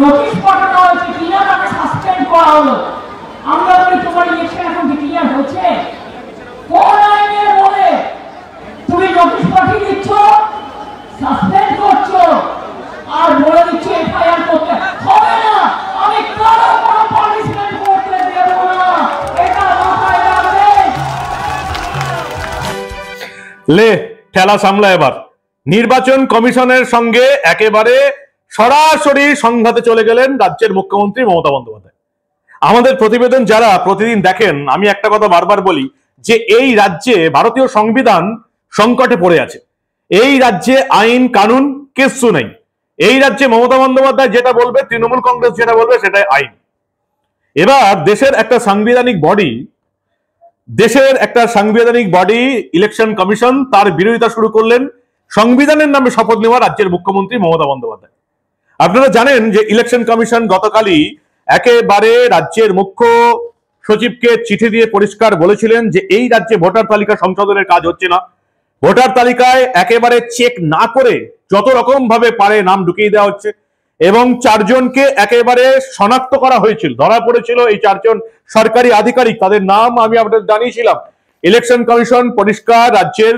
Notice পাঠানো হয়েছে কিনা তাকে সাসপেন্ড করা হলো। আমরা বলি তোমার ইলেকশন এখন ডিক্লেয়ার হয়েছে, কোন আইনের বলে তুমি নোটিশ পাঠিয়ে দিচ্ছ, সাসপেন্ড করছো আর বলে দিচ্ছ এফআইআর করতে হবে না। আমি কারো কোনো পানিশমেন্ট করতে দেব না, এটা মাথায় রাখবে। লে ঠেলা সামলা। এবার নির্বাচন কমিশনের সঙ্গে একেবারে সরাসরি সংঘাতে চলে গেলেন রাজ্যের মুখ্যমন্ত্রী মমতা বন্দ্যোপাধ্যায়। আমাদের প্রতিবেদন যারা প্রতিদিন দেখেন, আমি একটা কথা বারবার বলি যে এই রাজ্যে ভারতীয় সংবিধান সংকটে পড়ে আছে। এই রাজ্যে আইন কানুন কিচ্ছু নেই। এই রাজ্যে মমতা বন্দ্যোপাধ্যায় যেটা বলবে, তৃণমূল কংগ্রেস যেটা বলবে সেটাই আইন। এবার দেশের একটা সাংবিধানিক বডি ইলেকশন কমিশন তার বিরোধিতা শুরু করলেন সংবিধানের নামে শপথ নেওয়া রাজ্যের মুখ্যমন্ত্রী মমতা বন্দ্যোপাধ্যায়। আপনারা জানেন যে ইলেকশন কমিশন গতকালই একেবারে রাজ্যের মুখ্য সচিবকে চিঠি দিয়ে পরিষ্কার বলেছিলেন যে এই রাজ্যে ভোটার তালিকা সংশোধনের কাজ হচ্ছে না। ভোটার তালিকায় একেবারে চেক না করে যত রকম ভাবে পারে নাম ঢুকিয়ে দেওয়া হচ্ছে এবং 4 জনকে একেবারে শনাক্ত করা হয়েছিল, ধরা পড়েছিল এই 4 জন সরকারি আধিকারিক, তাদের নাম আমি আপনাদের জানিয়েছিলাম। ইলেকশন কমিশন পরিষ্কার রাজ্যের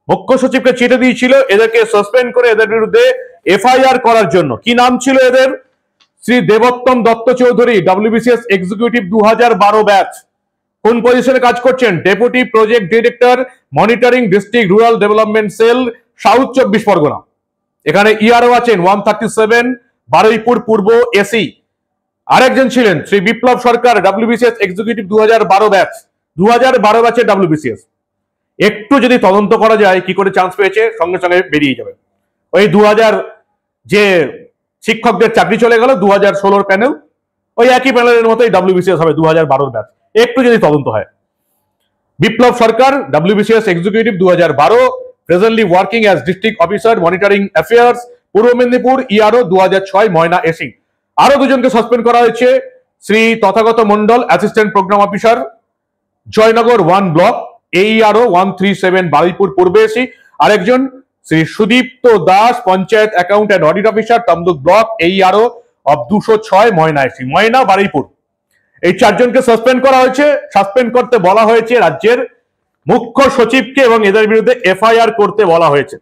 মুখ্য সচিবকে চিঠি দিয়েছিল এদেরকে সাসপেন্ড করে এদের বিরুদ্ধে এফআইআর করার জন্য। কি নাম ছিল এদের? Shri Debottam Dutta Chowdhury, WBCS executive 2012 batch. কোন পজিশনে কাজ করছেন? Deputy project director, monitoring district rural development sell, south 24 Pargana. এখানে ইআরও আছেন 137, বারুইপুর পূর্ব এসি। আরেকজন ছিলেন শ্রী বিপ্লব সরকার, WBCS এক্সিকিউটিভ 2012 ব্যাচ, 2012 ব্যাচের WBCS। একটু যদি তদন্ত করা যায় কি করে চান্স পেয়েছে, সঙ্গে সঙ্গে বেরিয়ে যাবে। ওই 2000 যে শিক্ষকদের চাকরি চলে গেল 2016 প্যানেল, ওই একই প্যানেলের মতোই WBCS হবে 2012 ব্যাচ, একটু যদি তদন্ত হয়। বিপ্লব সরকার, WBCS executive 2012, presently working as district officer monitoring affairs, পূর্ব মেদিনীপুর, ইআরও 2006 ময়না এসি। আরো 2 জনকে সাসপেন্ড করা হয়েছে, Shri Tathagata Mondal, assistant program officer, Joynagar 1 block, AERO 137 Baruipur পূর্ব এসি। আরেকজন Shri Sudipta Das, panchayat account and audit officer, Tamluk block, AERO of 206 Moyna AC, Moyna Baruipur. এই 4 জনকে সাসপেন্ড করা হয়েছে। সাসপেন্ড করতে বলা হয়েছে রাজ্যের মুখ্য সচিবকে এবং এদের বিরুদ্ধে এফআইআর করতে বলা হয়েছে।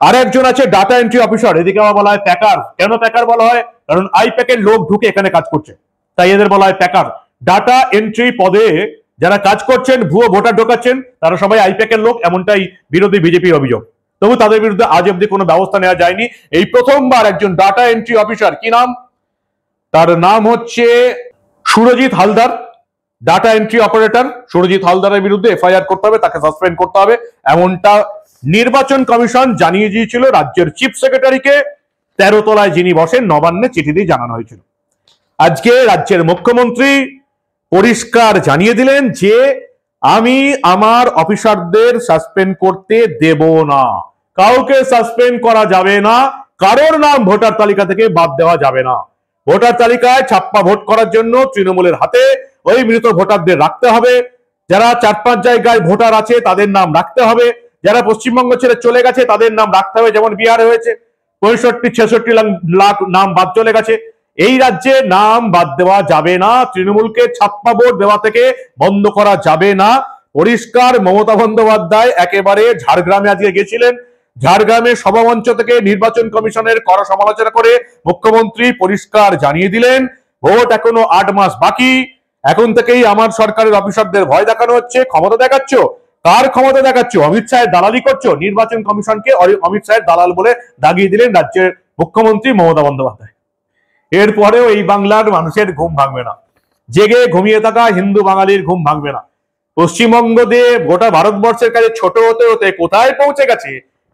আরেকজন আছে ডাটা এন্ট্রি অফিসার, এদিকে বলা হয় প্যাকার। কেন প্যাকার বলা হয়? কারণ আইপ্যাকের লোক ঢুকে এখানে কাজ করছে, তাই এদের বলা হয় প্যাকার। ডাটা এন্ট্রি পদে যারা কাজ করছেন, ভুয়ো ভোটার ঢোকাচ্ছেন, তারা সবাই আইপ্যাকের লোক, এমনটাই বিরোধী বিজেপির অভিযোগ। তবু তাদের বিরুদ্ধে আজ অব্দি কোনো ব্যবস্থা নেওয়া যায়নি। এই প্রথমবার একজন ডাটা এন্ট্রি অফিসার, কি নাম তার? নাম হচ্ছে Surajit Haldar, data entry operator. Surajit হালদারের বিরুদ্ধে এফআইআর করতে হবে, তাকে সাসপেন্ড করতে হবে, এমনটা নির্বাচন কমিশন জানিয়ে দিয়েছিল রাজ্যের চিফ সেক্রেটারিকে। 13 তলায় যিনি বসেন নবান্নে চিঠি দিয়ে জানানো হয়েছিল। আজকে রাজ্যের মুখ্যমন্ত্রী পরিষ্কার জানিয়ে দিলেন যে আমি আমার অফিসারদের সাসপেন্ড করতে দেব না, কাউকে সাসপেন্ড করা যাবে না, কারোর নাম ভোটার তালিকা থেকে বাদ দেওয়া যাবে না। ভোটার তালিকায় ছাপ্পা ভোট করার জন্য তৃণমূলের হাতে ওই মৃত ভোটারদের রাখতে হবে। যারা 4-5 জায়গায় ভোটার আছে তাদের নাম রাখতে হবে। যারা পশ্চিমবঙ্গ ছেড়ে চলে গেছে তাদের নাম রাখতে হবে, যেমন বিহারে হয়েছে 65-66 লাখ নাম বাদ চলে গেছে। এই রাজ্যে নাম বাদ দেওয়া যাবে না, তৃণমূলকে ছাপ্পা ভোট দেওয়া থেকে বন্ধ করা যাবে না। পরিষ্কার মমতা বন্দ্যোপাধ্যায় একেবারে ঝাড়গ্রামে আজকে গেছিলেন। ঝাড়গ্রামে সভামঞ্চ থেকে নির্বাচন কমিশনের কড়া সমালোচনা করে মুখ্যমন্ত্রী পরিষ্কার জানিয়ে দিলেন ভোট এখনো 8 মাস বাকি। এখন থেকেই আমার সরকারের অফিসারদের ভয় দেখানো হচ্ছে। ক্ষমতা দেখাচ্ছ? কার ক্ষমতা দেখাচ্ছ? অমিত শাহের দালালি করছো। নির্বাচন কমিশনকে অমিত শাহের দালাল বলে দাগিয়ে দিলেন রাজ্যের মুখ্যমন্ত্রী মমতা বন্দ্যোপাধ্যায়। এরপরেও এই বাংলার মানুষের ঘুম ভাঙবে না, জেগে ঘুমিয়ে থাকা হিন্দু বাঙালির ঘুম ভাঙবে না। পশ্চিমবঙ্গ দিয়ে গোটা ভারতবর্ষের কাছে ছোট হতে হতে কোথায় পৌঁছে গেছে,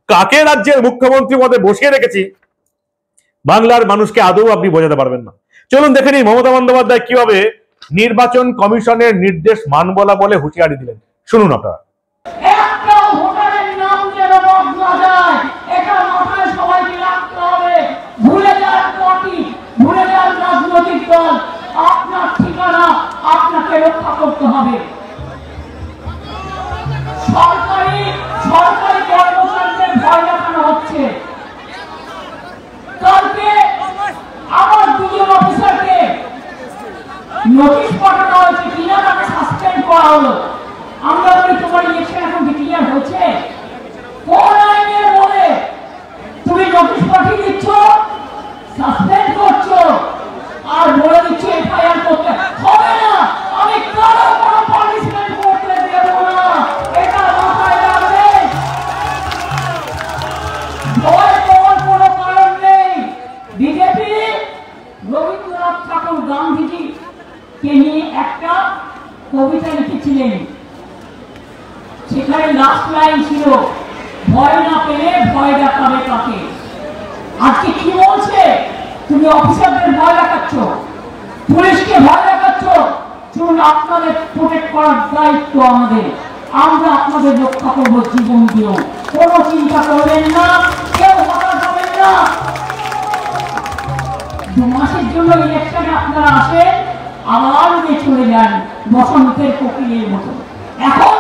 কাকে রাজ্যের মুখ্যমন্ত্রী পদে বসিয়ে রেখেছি, বাংলার মানুষকে আদৌ আপনি বোঝাতে পারবেন না। চলুন দেখে নিই মমতা বন্দ্যোপাধ্যায় কিভাবে নির্বাচন কমিশনের নির্দেশ মানব না বলে হুঁশিয়ারি দিলেন। শুনুন আপনারা। আপনার ঠিকানা আপনাকে রক্ষা করতে হবে। সরকারি কর্মচারীদের ভয় দেখানো হচ্ছে। কালকে আমার 2 নোটিশ পাঠানো হয়েছে কিনা তাকে সাসপেন্ড করা হলো। আমরা বলি তোমার ইলেকশন এখন ডিক্লিয়ার হয়েছে, কোন আইনের বলে তুমি নোটিশ পাঠিয়ে দিচ্ছ, সাসপেন্ড করছো, আর বলে দিচ্ছ এফআইআর করতে হবে না। আমি কারো কোনো পানিশমেন্ট করতে দেব না, এটা মাথায় রাখবে। ভয় পাওয়ার কোনো কারণ নেই। বিজেপি রবীন্দ্রনাথ ঠাকুর গান্ধীজি কে নিয়ে একটা কবিতা লিখেছিলেন, সেখানে লাস্ট লাইন ছিল ভয় না পেলে ভয় দেখাবে কাকে। আজকে কি বলছে, তুমি অফিসারদের ভয় দেখাচ্ছ, পুলিশকে ভয় দেখাচ্ছ, শুনুন আপনাদের প্রোটেক্ট করার দায়িত্ব আমাদের, আমরা আপনাদের রক্ষা করবো জীবন দিয়েও, কোনো চিন্তা করবেন না, কেউ হতাশ হবেন না। 2 মাসের জন্য ইলেকশনে আপনারা আসেন, আবার উড়ে চলে যান বসন্তের কোকিলের মতো। এখন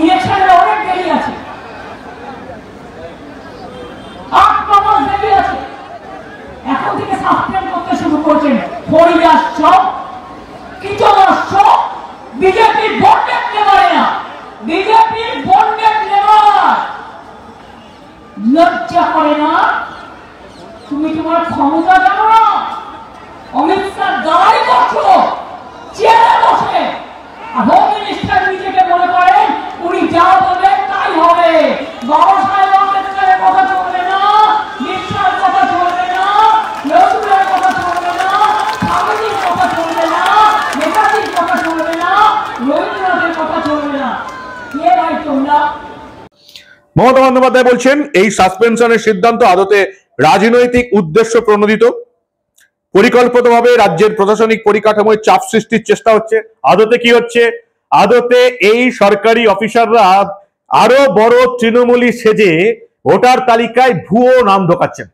ইলেকশনের অনেক দেরি আছে, 8 মাস দেরি আছে। এখন থেকে সাসপেন্ড করতে শুরু করছেন হরিদাস চক, কিচনার চক, বিজেপির বন্ডেড নেবারেরা, বিজেপির বন্ডেড নেবার। লজ্জা করে না? তুমি তোমার ক্ষমতা জানো না? অমিত শাহ দাঁড়াই করছো চেয়ারে বসে, হোম মিনিস্টার নিজেকে মনে করেন উনি যা বলবেন তাই হবে। বাবা সাহেব আম্বেদকরের কথা চলবে না, মিশ্রার কথা চলবে না, নজরুলের কথা চলবে না, স্বামীজির কথা চলবে না, নেতাজির কথা চলবে না, রবীন্দ্রনাথের কথা চলবে না। কে ভাই তোমরা? মমতা বন্দ্যোপাধ্যায় বলছেন এই সাসপেনশনের সিদ্ধান্ত আদতে রাজনৈতিক উদ্দেশ্য প্রণোদিত, পরিকল্পিতভাবে রাজ্যের প্রশাসনিক পরিকাঠামোয় চাপ সৃষ্টির চেষ্টা হচ্ছে। আদতে কি হচ্ছে? আদতে এই সরকারি অফিসাররা আরো বড় তৃণমূলী সেজে ভোটার তালিকায় ভুয়ো নাম ঢোকাচ্ছেন,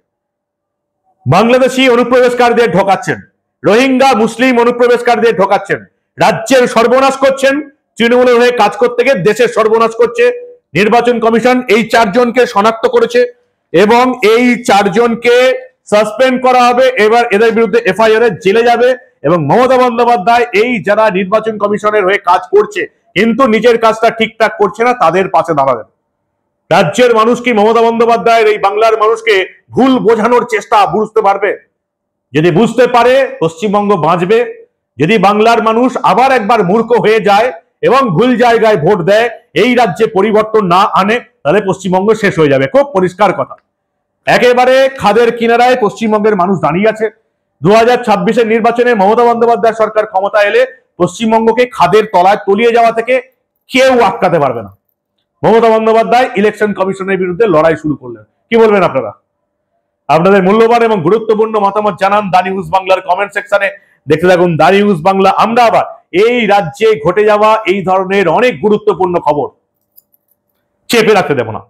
বাংলাদেশি অনুপ্রবেশকারীদের ঢোকাচ্ছেন, রোহিঙ্গা মুসলিম অনুপ্রবেশকারীদের ঢোকাচ্ছেন, রাজ্যের সর্বনাশ করছেন, তৃণমূলের হয়ে কাজ করতে গিয়ে দেশের সর্বনাশ করছে। নির্বাচন কমিশন এই 4 জনকে শনাক্ত করেছে এবং এই 4 জনকে সাসপেন্ড করা হবে। এবার এদের বিরুদ্ধে এফআইআর জেলে যাবে এবং মমতা বন্দ্যোপাধ্যায় এই যারা নির্বাচন কমিশনের হয়ে কাজ করছে কিন্তু নিজের কাজটা ঠিকঠাক করছে না, তাদের পাশে দাঁড়াবেন। রাজ্যের মানুষ কি মমতা বন্দ্যোপাধ্যায়ের এই বাংলার মানুষকে ভুল বোঝানোর চেষ্টা বুঝতে পারবে? যদি বুঝতে পারে পশ্চিমবঙ্গ বাঁচবে। যদি বাংলার মানুষ আবার একবার মূর্খ হয়ে যায় এবং ভুল জায়গায় ভোট দেয়, এই রাজ্যে পরিবর্তন না আনে, তাহলে পশ্চিমবঙ্গ শেষ হয়ে যাবে। খুব পরিষ্কার কথা। একেবারে খাদের কিনারায় পশ্চিমবঙ্গের মানুষ দাঁড়িয়ে আছে। 2026-এর নির্বাচনে মমতা বন্দ্যোপাধ্যায় সরকার ক্ষমতা এলে পশ্চিমবঙ্গকে খাদের তলায় তলিয়ে যাওয়া থেকে কেউ আটকাতে পারবে না। মমতা বন্দ্যোপাধ্যায় ইলেকশন কমিশনের বিরুদ্ধে লড়াই শুরু করলেন। কি বলবেন আপনারা? আপনাদের মূল্যবান এবং গুরুত্বপূর্ণ মতামত জানান দা নিউজ বাংলার কমেন্ট সেকশনে। দেখতে থাকুন দা নিউজ বাংলা। আমরা আবার এই রাজ্যে ঘটে যাওয়া এই ধরনের অনেক গুরুত্বপূর্ণ খবর চেপে রাখতে দেব না।